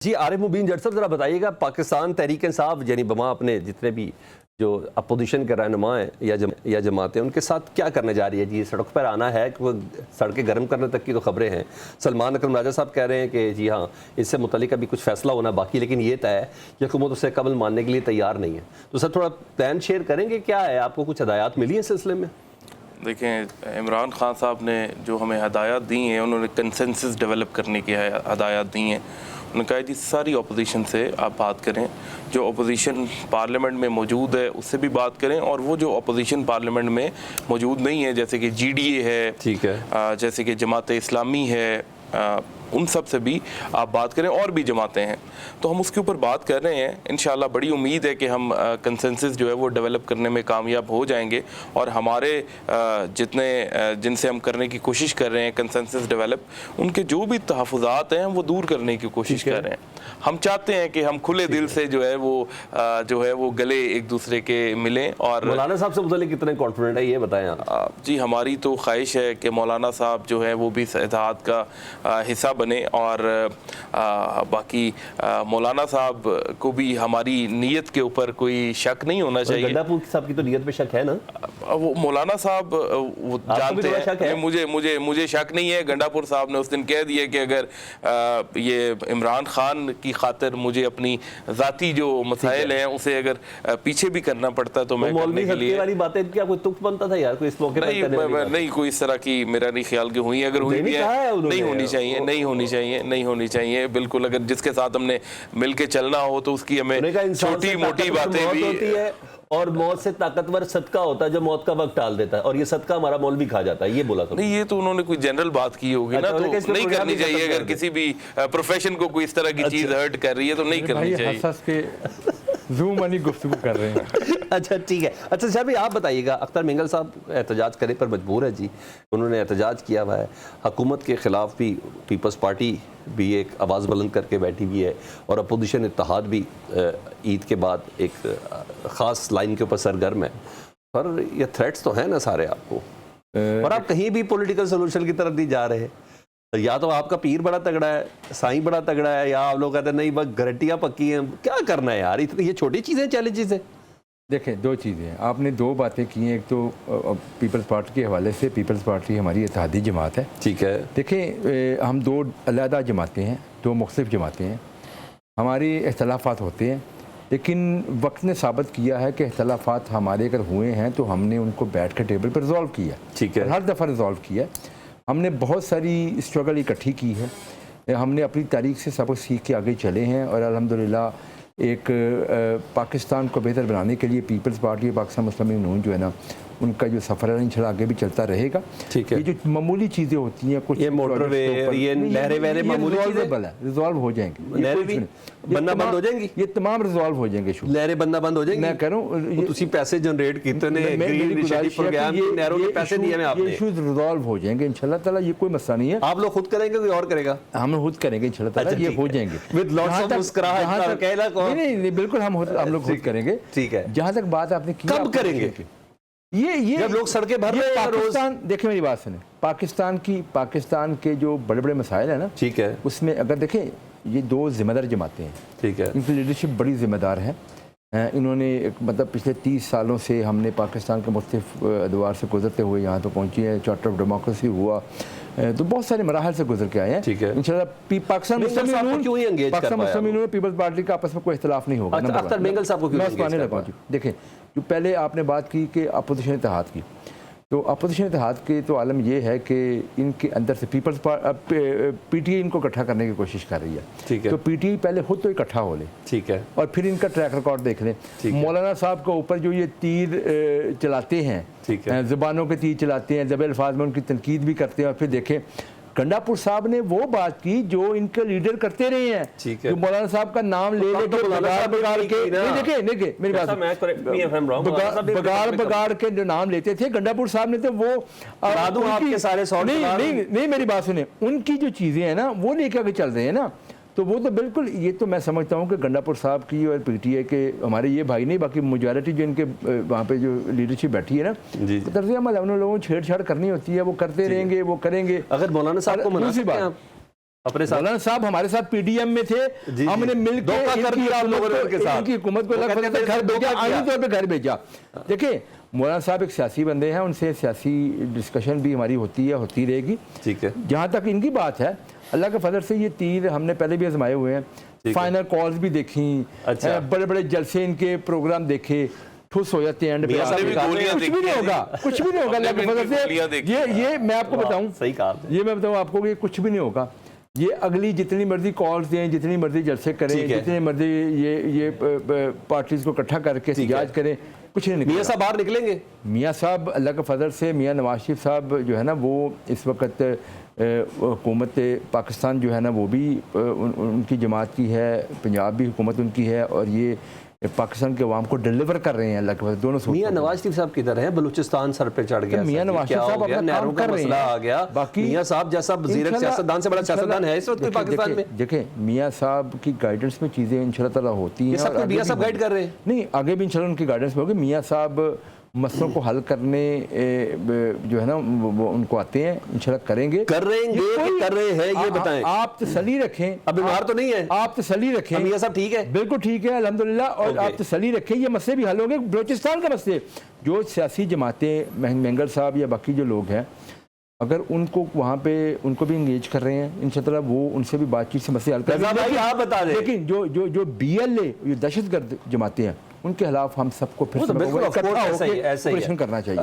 जी आरिफ मुबीन जट साहब, ज़रा बताइएगा पाकिस्तान तहरीक इंसाफ यानी बमा अपने जितने भी जो अपोजिशन के रहनुमा हैं या जमातें उनके साथ क्या करने जा रही है जी? सड़क पर आना है कि वो सड़कें गर्म करने तक की तो खबरें हैं। सलमान अकरम राजा साहब कह रहे हैं कि जी हाँ, इससे मुतल्लिक अभी कुछ फैसला होना बाकी, लेकिन ये तय है कि हुकूमत उसे कबल मानने के लिए तैयार नहीं है। तो सर थोड़ा प्लान शेयर करेंगे, क्या है, आपको कुछ हदायत मिली है इस सिलसिले में? देखें, इमरान खान साहब ने जो हमें हदायत दी हैं, उन्होंने कंसेंसस डेवलप करने की हदायत दी हैं। उन्होंने कहा जी सारी अपोजिशन से आप बात करें, जो अपोजिशन पार्लियामेंट में मौजूद है उससे भी बात करें, और वो जो अपोजिशन पार्लियामेंट में मौजूद नहीं है जैसे कि GDA है, ठीक है, जैसे कि जमात इस्लामी है, उन सब से भी आप बात करें, और भी जमातें हैं तो हम उसके ऊपर बात कर रहे हैं। इंशाल्लाह बड़ी उम्मीद है कि हम कंसेंसस जो है वो डेवलप करने में कामयाब हो जाएंगे, और हमारे जिनसे हम करने की कोशिश कर रहे हैं कंसेंसस डेवलप, उनके जो भी तहफ़्फ़ुज़ात हैं वो दूर करने की कोशिश कर रहे हैं। हम चाहते हैं कि हम खुले दिल से जो है वो गले एक दूसरे के मिलें। और मौलाना साहब से मुतल्लिक कितने कॉन्फिडेंट है ये बताएं आप? जी हमारी तो ख्वाहिश है कि मौलाना साहब जो है वो भी इत्तेहाद का हिस्सा बने, और बाकी मौलाना साहब को भी हमारी नीयत के ऊपर कोई शक नहीं होना चाहिए। गंडापुर साहब की तो नीयत पे शक है ना? वो मौलाना साहब वो जानते हैं, मुझे शक नहीं है। गंडापुर साहब ने उस दिन कह दिया कि अगर ये इमरान खान की खातिर मुझे अपनी ज़ाती जो मसाइल हैं उसे अगर पीछे भी करना पड़ता तो मैं करने के लिए वाली बातें क्या कोई तुक बनता था यार, कोई इस मौके पर नहीं कोई इस तरह की मेरा नहीं ख्याल कि हुई, अगर हुई भी है नहीं होनी चाहिए, नहीं होनी चाहिए बिल्कुल। अगर जिसके साथ हमने मिलके चलना हो तो उसकी हमें छोटी मोटी बातें भी होती है, और मौत से ताकतवर सदका होता है जो मौत का वक्त टाल देता है, और ये सदका हमारा मौलवी खा जाता है, ये बोला था। नहीं, ये तो उन्होंने कोई जनरल बात की होगी ना, तो नहीं करनी चाहिए। अगर किसी भी प्रोफेशन को कोई इस तरह की चीज हर्ट कर रही है तो नहीं करनी चाहिए। जूम वाली गुफ्तगू कर रहे हैं। अच्छा ठीक है। अच्छा शाह भाई आप बताइएगा, अख्तर मिंगल साहब एहतजाज करने पर मजबूर है जी, उन्होंने एहतजाज किया हुआ है, हुकूमत के ख़िलाफ़ भी पीपल्स पार्टी भी एक आवाज़ बुलंद करके बैठी हुई है, और अपोजिशन इत्तेहाद भी ईद के बाद एक ख़ास लाइन के ऊपर सरगर्म है। पर ये थ्रेट्स तो हैं ना सारे आपको, और आप कहीं भी पॉलिटिकल सोल्यूशन की तरफ नहीं जा रहे हैं। या तो आपका पीर बड़ा तगड़ा है, साईं बड़ा तगड़ा है, या आप लोग कहते हैं नहीं बस गारंटियाँ पक्की हैं। क्या करना है यार, इतनी ये छोटी चीज़ें चैलेंजेस हैं। देखें, दो चीज़ें हैं, आपने दो बातें की हैं। एक तो पीपल्स पार्टी के हवाले से, पीपल्स पार्टी हमारी इत्तेहादी जमात है, ठीक है। देखें, हम दो अलहदा जमातें हैं, दो मुख्तलिफ जमातें हैं, हमारी इख्तलाफात होते हैं, लेकिन वक्त ने साबित किया है कि इख्तलाफात हमारे अगर हुए हैं तो हमने उनको बैठ कर टेबल पर रिजॉल्व किया, ठीक है, हर दफ़ा रिजॉल्व किया। हमने बहुत सारी स्ट्रगल इकट्ठी की है, हमने अपनी तारीख से सबक सीख के आगे चले हैं, और अल्हम्दुलिल्लाह एक पाकिस्तान को बेहतर बनाने के लिए पीपल्स पार्टी, पाकिस्तान मुस्लिम लीग नून जो है ना, उनका जो सफ़र है इंशाल्लाह आगे भी चलता रहेगा, ठीक है। ये जो मामूली चीज़ें होती हैं, कुछ ये मोटरवे, ये नहरें वहरें मामूली चीज़ें रिजॉल्व हो जाएंगी, नहरें भी बनना बंद हो जाएंगी, ये तमाम रिजॉल्व हो जाएंगे। नहरें बनना बंद हो जाएंगी, मैं कह रहा हूँ तुसी पैसे जनरेट किए ने ग्रीन इनिशिएटिव प्रोग्राम की, नहरों के पैसे दिए हैं आपने, ये इश्यूज रिजॉल्व हो जाएंगे इंशाल्लाह ताला, ये कोई मसला नहीं है। आप लोग खुद करेंगे, कोई और करेगा? हम खुद करेंगे इंशाल्लाह ताला, ये हो जाएंगे विद लॉट्स ऑफ मुस्कुराहट। नहीं, बिल्कुल हम लोग खुद करेंगे, ठीक है। जहाँ तक बात आपने की, कब करेंगे ये जब लोग सड़कें भर रहे हैं? पाकिस्तान, देखिए मेरी बात सुने, पाकिस्तान के जो बड़े बड़े मसाइल है ना, ठीक है, उसमें अगर देखें ये दो जिम्मेदार जमातें हैं, ठीक है, इनकी लीडरशिप बड़ी जिम्मेदार है। इन्होंने मतलब पिछले 30 सालों से हमने पाकिस्तान के मुख्तलिफ अदवार से गुजरते हुए यहाँ तो पहुँची है, चार्टर ऑफ डेमोक्रेसी हुआ, तो बहुत सारे मराहल से गुजर के आए हैं, ठीक है। इंशाल्लाह पाकिस्तान मुस्लिम लीग पीपल्स पार्टी का आपस में कोई इख्तिलाफ नहीं होगा। अख्तर मिंगल साहब को क्यों? देखें, जो पहले आपने बात की कि अपोजिशन इत्तेहाद की, तो अपोजिशन इत्तेहाद के तो आलम यह है कि इनके अंदर से PTI इनको इकट्ठा करने की कोशिश कर रही है, ठीक है। तो PTI पहले खुद तो इकट्ठा हो ले, ठीक है, और फिर इनका ट्रैक रिकॉर्ड देख लें। मौलाना साहब के ऊपर जो ये तीर चलाते हैं, ठीक है, ज़बानों के तीर चलाते हैं, ज़बे अल्फाज में उनकी तनकीद भी करते हैं, और फिर देखें गंडापुर साहब ने वो बात की जो इनके लीडर करते रहे हैं, ठीक है, जो मौलाना साहब का नाम ले लेके बगाड़ के, देखिए मेरी बात, बगाड़ के जो नाम लेते थे गंडापुर साहब ने, तो वो आपके सारे नहीं मेरी बात सुने, उनकी जो चीज़ें हैं ना वो लेके आगे चल रहे हैं ना, तो वो तो बिल्कुल, ये तो मैं समझता हूँ कि गंडापुर साहब की और PTI के हमारे ये भाई नहीं, बाकी मेजॉरिटी जो इनके वहाँ पे जो लीडरशिप बैठी है ना, तो तर्ज़ अमल उन लोगों को छेड़छाड़ करनी होती है, वो करते रहेंगे, वो करेंगे। अगर मौलाना साहब को अपने साथ मौलाना साहब हमारे साथ पीडीएम में थे, हमने मिलकर धोखा कर दिया आप लोगों ने उनके साथ। इनकी हुकूमत को अलग फजल से घर भेजा, आईनी तौर पे घर भेजा। देखिए मौलाना साहब एक सियासी बंदे हैं, उनसे सियासी डिस्कशन भी हमारी होती है, होती रहेगी। ठीक है, जहाँ तक इनकी बात है, अल्लाह के फजल से ये तीर हमने पहले भी आजमाए हुए हैं, फाइनल कॉल्स भी देखी, अच्छा। बड़े बड़े जलसे इनके प्रोग्राम देखे, ठुस हो जाते हैं एंड पे। मियां साहब कुछ भी नहीं होगा, कुछ भी नहीं होगा अल्लाह के फजल से। ये मैं आपको बताऊं, सही कहा आपने। ये मैं बताऊं आपको कि कुछ भी नहीं होगा। ये अगली जितनी मर्जी कॉल्स दें, जितनी मर्जी जलसे करें, जितनी मर्जी ये पार्टीज को इकट्ठा करके एहतजाज करें, कुछ नहीं निकलेगा। मियां साहब बाहर निकलेंगे? मियां साहब अल्लाह के फजल से, मियां नवाज शरीफ साहब जो है ना, वो इस वक्त हुकूमत पाकिस्तान जो है ना, वो भी उनकी जमात की है, पंजाब भी हुकूमत उनकी है, और ये पाकिस्तान के अवाम को डिलीवर कर रहे हैं अल्लाह के फजल दोनों। मियां नवाज शरीफ साहब किधर है? बलूचिस्तान सर पे चढ़ गया। मियां नवाज शरीफ साहब अपना काम कर रहे हैं, आ गया। बाकी मियां साहब जैसा वज़ीर सियासतदान से बड़ा सियासतदान है इस वक्त पाकिस्तान में। देखें मियां साहब की गाइडेंस में चीज़ें इंशाल्लाह ताला होती हैं। ये सब मियां साहब गाइड कर रहे हैं? नहीं, आगे भी इंशाल्लाह उनकी गाइडेंस में होगी। मियां साहब मसलों को हल करने जो है ना वो उनको आते हैं, इंशाल्लाह करेंगे। कर रहे हैं ये बताएं। आप तसल्ली रखें, अब बीमार तो नहीं है? आप तसल्ली रखें। मियां साहब ठीक है? बिल्कुल ठीक है अल्हम्दुलिल्लाह। और आप तसल्ली रखें, ये मसले भी हल होंगे। बलूचिस्तान का मसले, जो सियासी जमातें, मेंगल साहब या बाकी जो लोग हैं, अगर उनको वहाँ पे उनको भी इंगेज कर रहे हैं, इंशाल्लाह वो उनसे भी बातचीत से मसले हल करेंगे। लेकिन जो BLA, ये दहशतगर्द जमातें हैं, उनके खिलाफ हम सबको फिर से ऑपरेशन करना चाहिए।